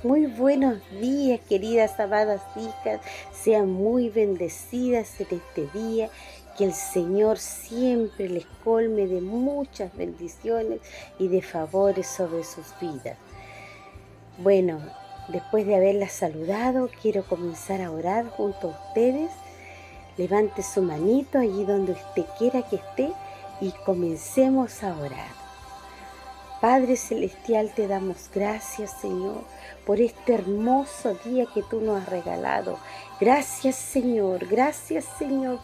Muy buenos días, queridas amadas hijas. Sean muy bendecidas en este día. Que el Señor siempre les colme de muchas bendiciones y de favores sobre sus vidas. Bueno, después de haberlas saludado, quiero comenzar a orar junto a ustedes. Levante su manito allí donde usted quiera que esté y comencemos a orar. Padre Celestial, te damos gracias, Señor, por este hermoso día que tú nos has regalado. Gracias, Señor,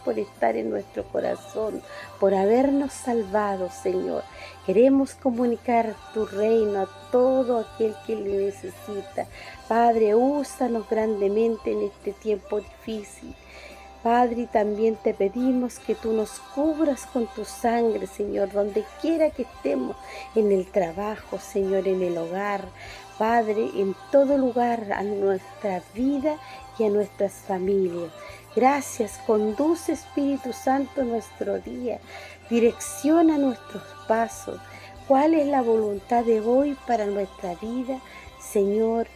por estar en nuestro corazón, por habernos salvado, Señor. Queremos comunicar tu reino a todo aquel que le necesita. Padre, úsanos grandemente en este tiempo difícil. Padre, también te pedimos que tú nos cubras con tu sangre, Señor, donde quiera que estemos, en el trabajo, Señor, en el hogar, Padre, en todo lugar, a nuestra vida y a nuestras familias. Gracias, conduce Espíritu Santo nuestro día, direcciona nuestros pasos. ¿Cuál es la voluntad de hoy para nuestra vida? Señor,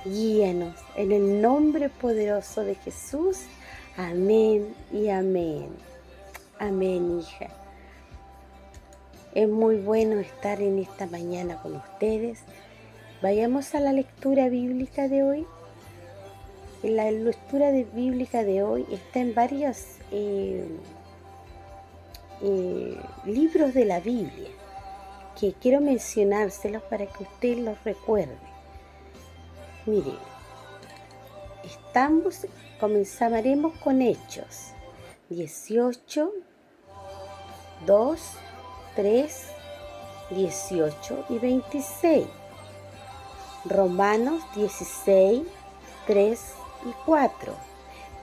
guíanos en el nombre poderoso de Jesús. Amén y amén. Amén, hija. Es muy bueno estar en esta mañana con ustedes. Vayamos a la lectura bíblica de hoy. La lectura bíblica de hoy está en varios libros de la Biblia, que quiero mencionárselos para que usted los recuerde. Mire, comenzaremos con Hechos 18, 2, 3, 18 y 26. Romanos 16, 3 y 4.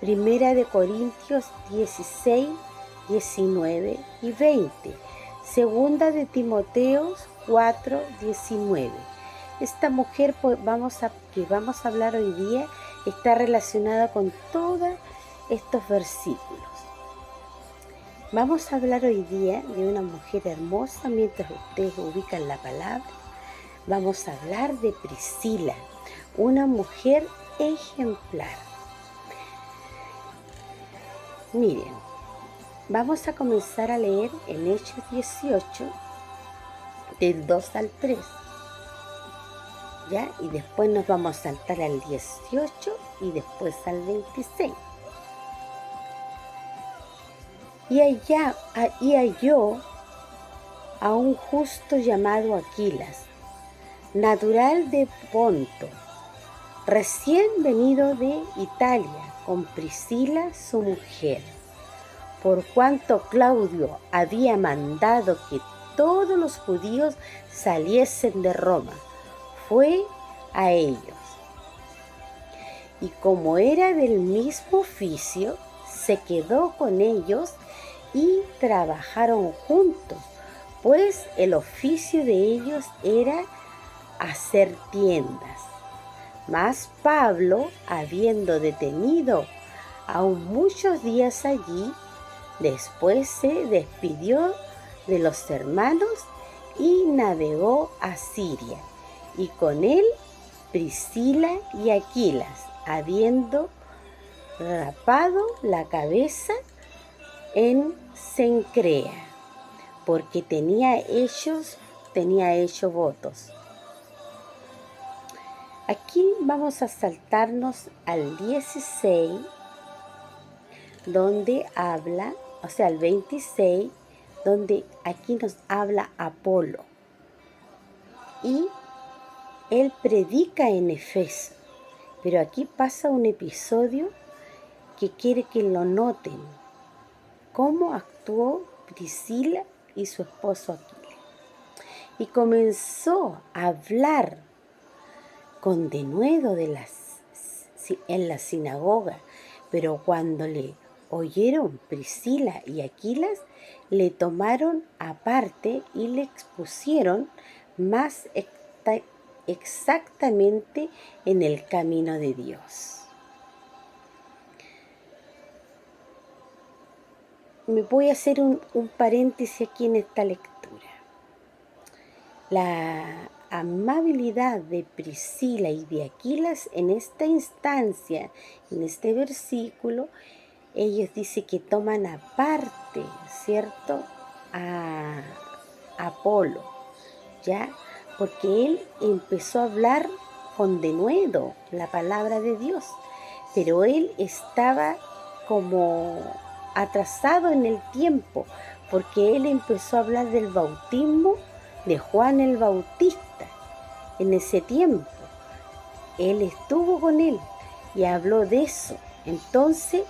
Primera de Corintios 16, 19 y 20. Segunda de Timoteo 4, 19. Esta mujer que vamos a hablar hoy día está relacionada con todos estos versículos. Vamos a hablar hoy día de una mujer hermosa. Mientras ustedes ubican la palabra, vamos a hablar de Priscila, una mujer ejemplar. Miren, vamos a comenzar a leer en Hechos 18, del 2 al 3. ¿Ya? Y después nos vamos a saltar al 18 y después al 26. Y halló a un justo llamado Aquilas, natural de Ponto, recién venido de Italia, con Priscila su mujer, por cuanto Claudio había mandado que todos los judíos saliesen de Roma, fue a ellos. Y como era del mismo oficio, se quedó con ellos y trabajaron juntos, pues el oficio de ellos era hacer tiendas. Mas Pablo, habiendo detenido aún muchos días allí, después se despidió de los hermanos y navegó a Siria, y con él Priscila y Aquilas, habiendo rapado la cabeza en Cencrea, porque tenía hecho votos. Aquí vamos a saltarnos al 16, donde habla, al 26, donde aquí nos habla Apolo. Y él predica en Efeso, pero aquí pasa un episodio que quiere que lo noten, cómo actuó Priscila y su esposo Aquiles. Y comenzó a hablar con denuedo en la sinagoga, pero cuando le oyeron Priscila y Aquilas, le tomaron aparte y le expusieron más exactamente en el camino de Dios. Me voy a hacer un paréntesis aquí en esta lectura. La amabilidad de Priscila y de Aquilas en esta instancia, en este versículo, ellos dicen que toman aparte, ¿cierto?, a Apolo, ¿ya? Porque él empezó a hablar con denuedo la palabra de Dios, pero él estaba como atrasado en el tiempo, porque él empezó a hablar del bautismo de Juan el Bautista. En ese tiempo, él estuvo con él y habló de eso. Entonces,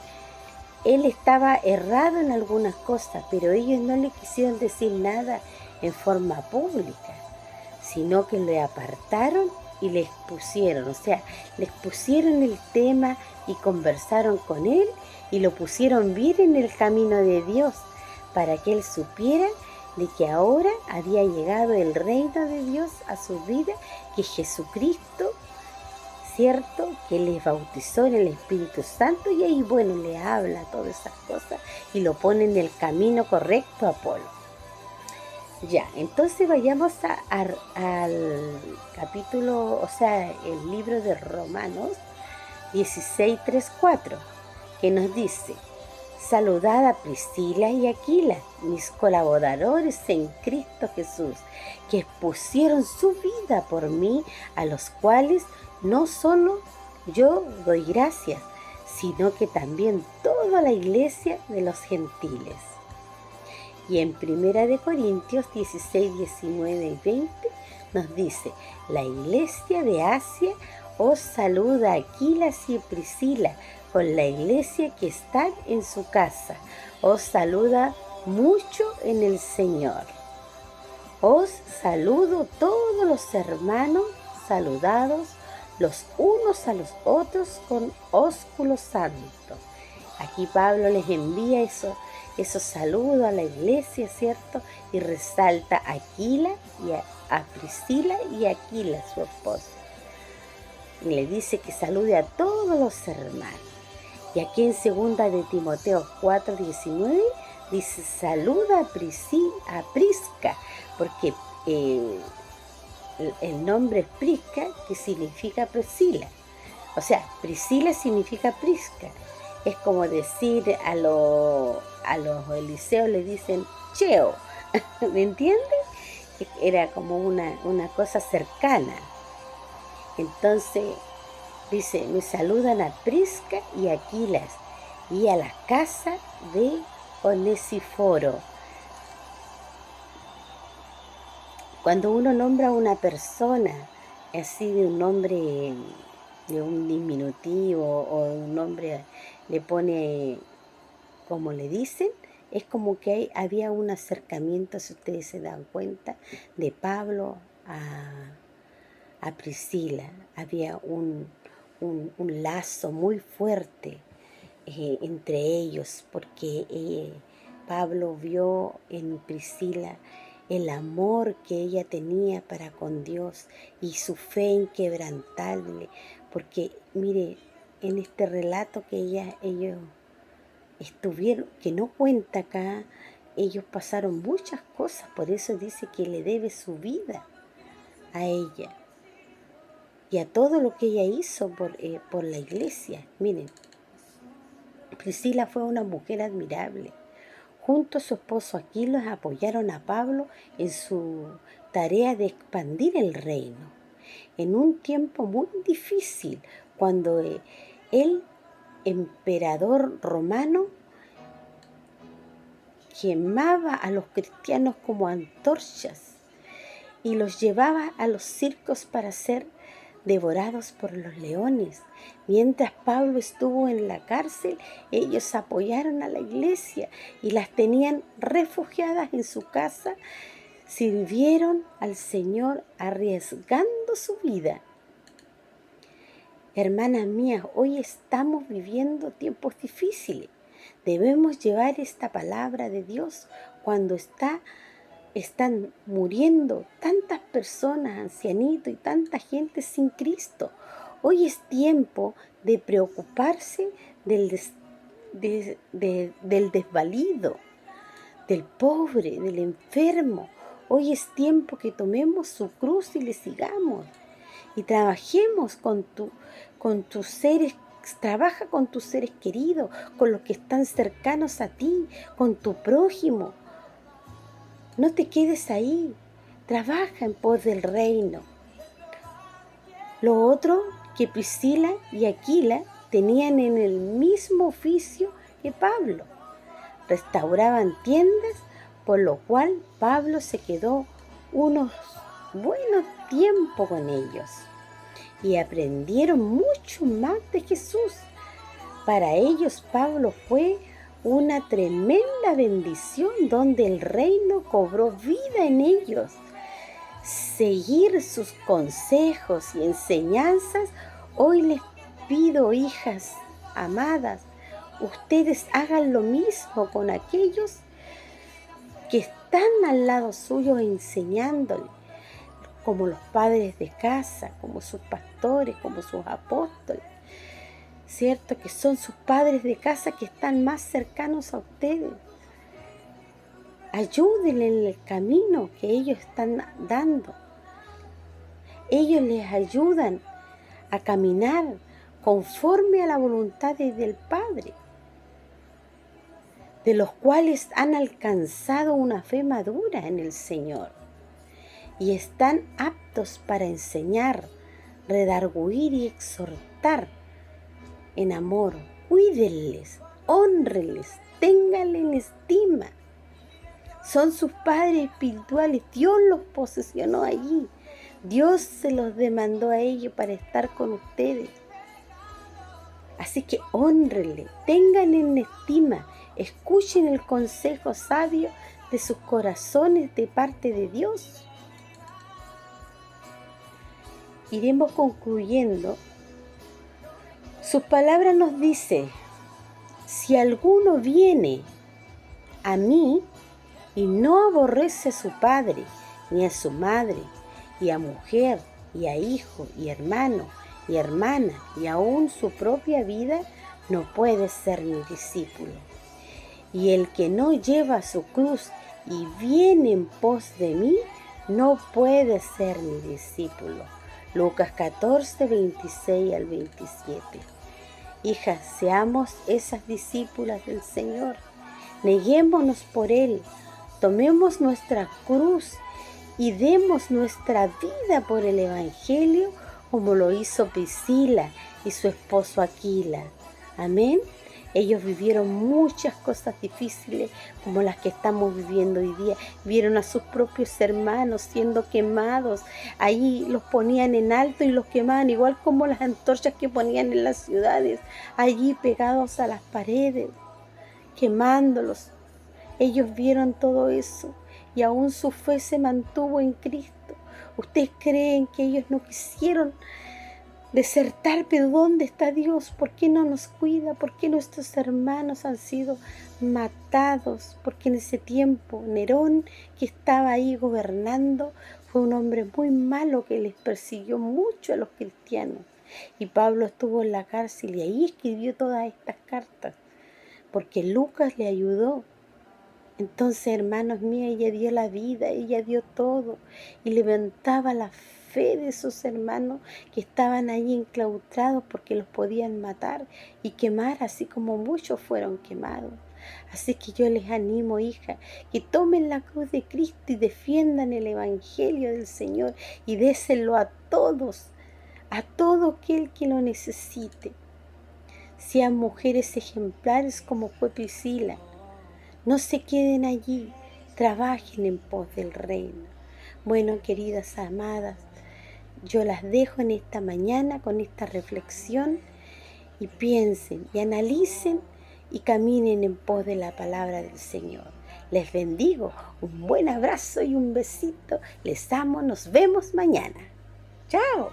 él estaba errado en algunas cosas, pero ellos no le quisieron decir nada en forma pública, sino que le apartaron y le expusieron, o sea, le expusieron el tema y conversaron con él y lo pusieron bien en el camino de Dios para que él supiera de que ahora había llegado el reino de Dios a su vida, que Jesucristo, ¿cierto?, que les bautizó en el Espíritu Santo, y ahí, bueno, le habla todas esas cosas y lo pone en el camino correcto a Apolo. Ya, entonces vayamos al capítulo, o sea, el libro de Romanos 16, 3, 4, que nos dice: saludad a Priscila y Aquila, mis colaboradores en Cristo Jesús, que expusieron su vida por mí, a los cuales no solo yo doy gracias, sino que también toda la iglesia de los gentiles. Y en 1 Corintios 16, 19 y 20 nos dice: la iglesia de Asia os saluda Aquilas y Priscila, con la iglesia que está en su casa. Os saluda mucho en el Señor. Os saludo todos los hermanos, saludados los unos a los otros con ósculo santo. Aquí Pablo les envía esos saludos a la iglesia, ¿cierto? Y resalta a Aquila y a Priscila y a Aquila, su esposa. Y le dice que salude a todos los hermanos. Y aquí en 2 de Timoteo 4, 19 dice: saluda a Prisca, porque el nombre es Prisca, que significa Priscila. O sea, Priscila significa Prisca. Es como decir a los Eliseos le dicen Cheo, ¿me entiendes? Era como una cosa cercana. Entonces dice: me saludan a Prisca y a Aquilas y a la casa de Onesíforo. Cuando uno nombra a una persona así, de un nombre, de un diminutivo, o un nombre le pone como le dicen, es como que había un acercamiento, si ustedes se dan cuenta, de Pablo a Priscila. Había un lazo muy fuerte entre ellos, porque Pablo vio en Priscila el amor que ella tenía para con Dios y su fe inquebrantable, porque mire, en este relato que ellos estuvieron, que no cuenta acá, ellos pasaron muchas cosas, por eso dice que le debe su vida a ella y a todo lo que ella hizo por la iglesia. Miren, Priscila fue una mujer admirable. Junto a su esposo Aquiles apoyaron a Pablo en su tarea de expandir el reino. En un tiempo muy difícil, cuando el emperador romano quemaba a los cristianos como antorchas y los llevaba a los circos para ser devorados por los leones. Mientras Pablo estuvo en la cárcel, ellos apoyaron a la iglesia y las tenían refugiadas en su casa. Sirvieron al Señor arriesgando su vida. Hermanas mías, hoy estamos viviendo tiempos difíciles. Debemos llevar esta palabra de Dios cuando están muriendo tantas personas, ancianitos y tanta gente sin Cristo. Hoy es tiempo de preocuparse del desvalido, del pobre, del enfermo. Hoy es tiempo que tomemos su cruz y le sigamos. Y trabajemos con tus seres, trabaja con tus seres queridos, con los que están cercanos a ti, con tu prójimo. No te quedes ahí, trabaja en pos del reino. Lo otro que Priscila y Aquila tenían en el mismo oficio que Pablo. Restauraban tiendas, por lo cual Pablo se quedó unos buenos tiempos con ellos y aprendieron mucho más de Jesús. Para ellos Pablo fue una tremenda bendición donde el reino cobró vida en ellos. Seguir sus consejos y enseñanzas, hoy les pido, hijas amadas, ustedes hagan lo mismo con aquellos que están al lado suyo enseñándole, como los padres de casa, como sus pastores, como sus apóstoles. Cierto que son sus padres de casa que están más cercanos a ustedes. Ayúdenle en el camino que ellos están dando. Ellos les ayudan a caminar conforme a la voluntad del Padre, de los cuales han alcanzado una fe madura en el Señor y están aptos para enseñar, redarguir y exhortar en amor. Cuídenles, honrenles, ténganle en estima. Son sus padres espirituales. Dios los posesionó allí. Dios se los demandó a ellos para estar con ustedes. Así que honrenle, tengan en estima, escuchen el consejo sabio de sus corazones de parte de Dios. Iremos concluyendo. Sus palabras nos dice: si alguno viene a mí y no aborrece a su padre, ni a su madre, y a mujer, y a hijo, y hermano, y hermana, y aún su propia vida, no puede ser mi discípulo. Y el que no lleva su cruz y viene en pos de mí, no puede ser mi discípulo. Lucas 14, 26 al 27. Hijas, seamos esas discípulas del Señor. Neguémonos por Él. Tomemos nuestra cruz y demos nuestra vida por el Evangelio, como lo hizo Priscila y su esposo Aquila. Amén. Ellos vivieron muchas cosas difíciles como las que estamos viviendo hoy día. Vieron a sus propios hermanos siendo quemados. Ahí los ponían en alto y los quemaban, igual como las antorchas que ponían en las ciudades, allí pegados a las paredes, quemándolos. Ellos vieron todo eso y aún su fe se mantuvo en Cristo. ¿Ustedes creen que ellos no quisieron desertar? Pero ¿dónde está Dios? ¿Por qué no nos cuida? ¿Por qué nuestros hermanos han sido matados? Porque en ese tiempo Nerón, que estaba ahí gobernando, fue un hombre muy malo que les persiguió mucho a los cristianos. Y Pablo estuvo en la cárcel y ahí escribió todas estas cartas, porque Lucas le ayudó. Entonces, hermanos míos, ella dio la vida, ella dio todo y levantaba la fe de sus hermanos que estaban allí enclaustrados porque los podían matar y quemar, así como muchos fueron quemados. Así que yo les animo, hija, que tomen la cruz de Cristo y defiendan el Evangelio del Señor y déselo a todos, a todo aquel que lo necesite. Sean mujeres ejemplares como fue Priscila. No se queden allí, trabajen en pos del reino. Bueno, queridas amadas, yo las dejo en esta mañana con esta reflexión y piensen y analicen y caminen en pos de la palabra del Señor. Les bendigo, un buen abrazo y un besito. Les amo, nos vemos mañana. ¡Chao!